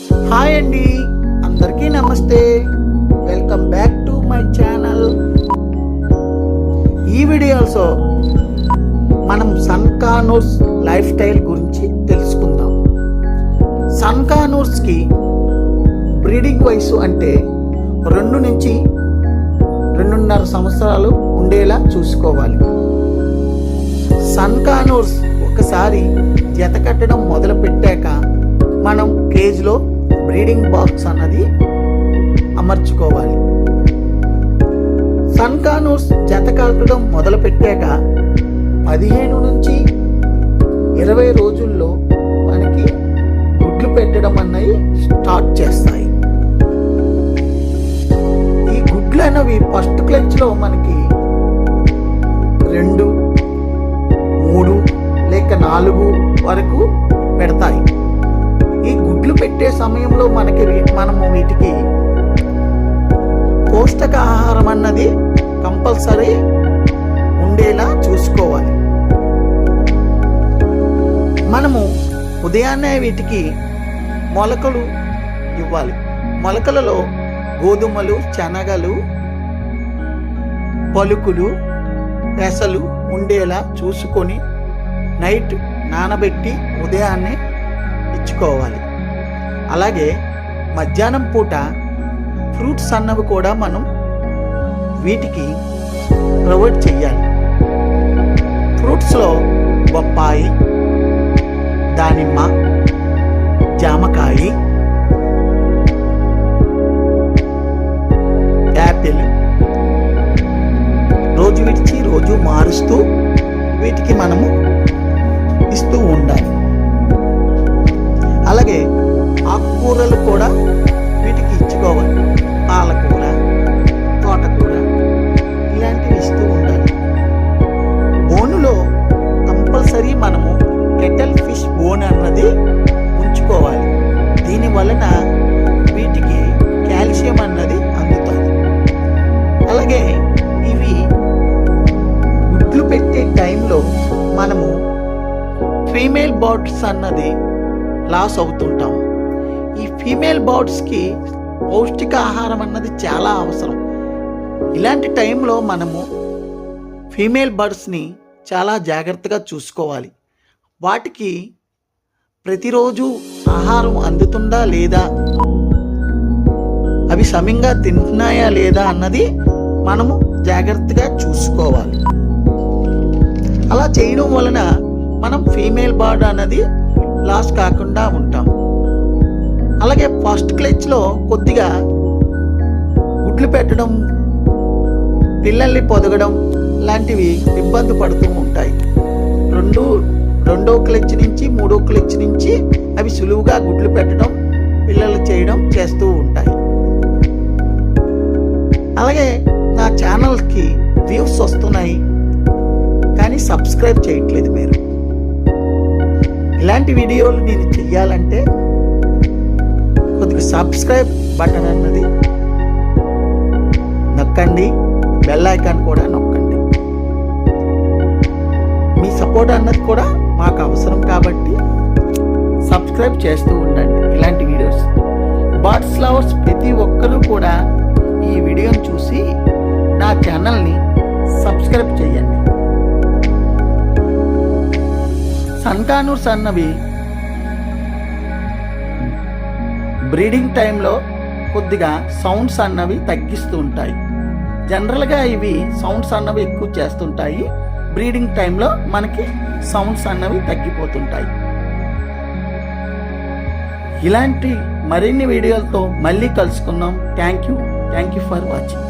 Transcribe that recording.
Hi అండి, అందరికీ నమస్తే. Welcome back to my channel. ఈ వీడియోలో మనం సన్కానూర్స్ లైఫ్ స్టైల్ గురించి తెలుసుకుందాం. సన్కానూర్స్కి బ్రీడింగ్ వయసు అంటే 2 నుంచి 2.5 సంవత్సరాలు ఉండేలా చూసుకోవాలి. సన్కానూర్స్ ఒకసారి జత కట్టడం మొదలు పెట్టాక మనం కేజ్లో బ్రీడింగ్ బాక్స్ అన్నది అమర్చుకోవాలి. సన్కానూర్స్ జత కట్టడం మొదలు పెట్టాక 15 నుంచి 20 రోజుల్లో మనకి గుడ్లు పెట్టడం అన్నవి స్టార్ట్ చేస్తాయి. ఈ గుడ్లు అనేవి ఫస్ట్ క్లచ్లో మనకి 2, 3 లేక 4 వరకు పెడతాయి. ఈ గుడ్లు పెట్టే సమయంలో మనము వీటికి పౌష్టికాహారం అన్నది కంపల్సరీ ఉండేలా చూసుకోవాలి. మనము ఉదయాన్నే వీటికి మొలకలు ఇవ్వాలి. మొలకలలో గోధుమలు, శనగలు, పలుకులు, పెసలు ఉండేలా చూసుకొని నైట్ నానబెట్టి ఉదయాన్నే ఇచ్చుకోవాలి. అలాగే మధ్యాహ్నం పూట ఫ్రూట్స్ అన్నవి కూడా మనం వీటికి ప్రొవైడ్ చేయాలి. ఫ్రూట్స్లో బొప్పాయి, దానిమ్మ, జామకాయ, యాపిల్ రోజు విడిచి రోజు మారుస్తూ వీటికి మనము ఇస్తూ ఉండాలి. అలాగే ఆకుకూరలు కూడా వీటికి ఇచ్చుకోవాలి. పాలకూర, తోటకూర ఇలాంటివి ఇస్తూ ఉండాలి. బోనులో కంపల్సరీ మనము కెటల్ ఫిష్ బోన్ అన్నది ఉంచుకోవాలి. దీని వలన వీటికి కాల్షియం అన్నది అందుతుంది. అలాగే ఇవి గుడ్లు పెట్టే టైంలో మనము ఫీమేల్ బర్డ్స్ అన్నది లాస్ అవుతుంటాం. ఈ ఫీమేల్ బర్డ్స్కి పౌష్టికాహారం అన్నది చాలా అవసరం. ఇలాంటి టైంలో మనము ఫీమేల్ బర్డ్స్ని చాలా జాగ్రత్తగా చూసుకోవాలి. వాటికి ప్రతిరోజు ఆహారం అందుతుందా లేదా, అవి సమయంగా తింటున్నాయా లేదా అన్నది మనము జాగ్రత్తగా చూసుకోవాలి. అలా చేయడం వలన మనం ఫీమేల్ బర్డ్ అన్నది లాస్ కాకుండా ఉంటాం. అలాగే ఫస్ట్ క్లచ్లో కొద్దిగా గుడ్లు పెట్టడం, పిల్లల్ని పొదగడం లాంటివి ఇబ్బంది పడుతూ ఉంటాయి. రెండో క్లచ్ నుంచి 3వ క్లచ్ నుంచి అవి సులువుగా గుడ్లు పెట్టడం, పిల్లలు చేయడం చేస్తూ ఉంటాయి. అలాగే నా ఛానల్కి వ్యూస్ వస్తున్నాయి కానీ సబ్స్క్రైబ్ చేయట్లేదు మీరు. ఇలాంటి వీడియోలు నేను చెయ్యాలంటే కొద్దిగా సబ్స్క్రైబ్ బటన్ అన్నది నొక్కండి, బెల్ ఐకాన్ కూడా నొక్కండి. మీ సపోర్ట్ అన్నది కూడా మాకు అవసరం కాబట్టి సబ్స్క్రైబ్ చేస్తూ ఉండండి. ఇలాంటి వీడియోస్ బర్డ్స్ లవర్స్ ప్రతి ఒక్కరూ కూడా ఈ వీడియోని చూసి నా ఛానల్ని సబ్స్క్రైబ్ చేయండి. సన్కానూర్స్ అన్నవి బ్రీడింగ్ టైంలో కొద్దిగా సౌండ్స్ అన్నవి తగ్గిస్తూ ఉంటాయి. జనరల్గా ఇవి సౌండ్స్ అన్నవి ఎక్కువ చేస్తుంటాయి. బ్రీడింగ్ టైంలో మనకి సౌండ్స్ అన్నవి తగ్గిపోతుంటాయి. ఇలాంటి మరిన్ని వీడియోలతో మళ్ళీ కలుసుకుందాం. Thank you for watching.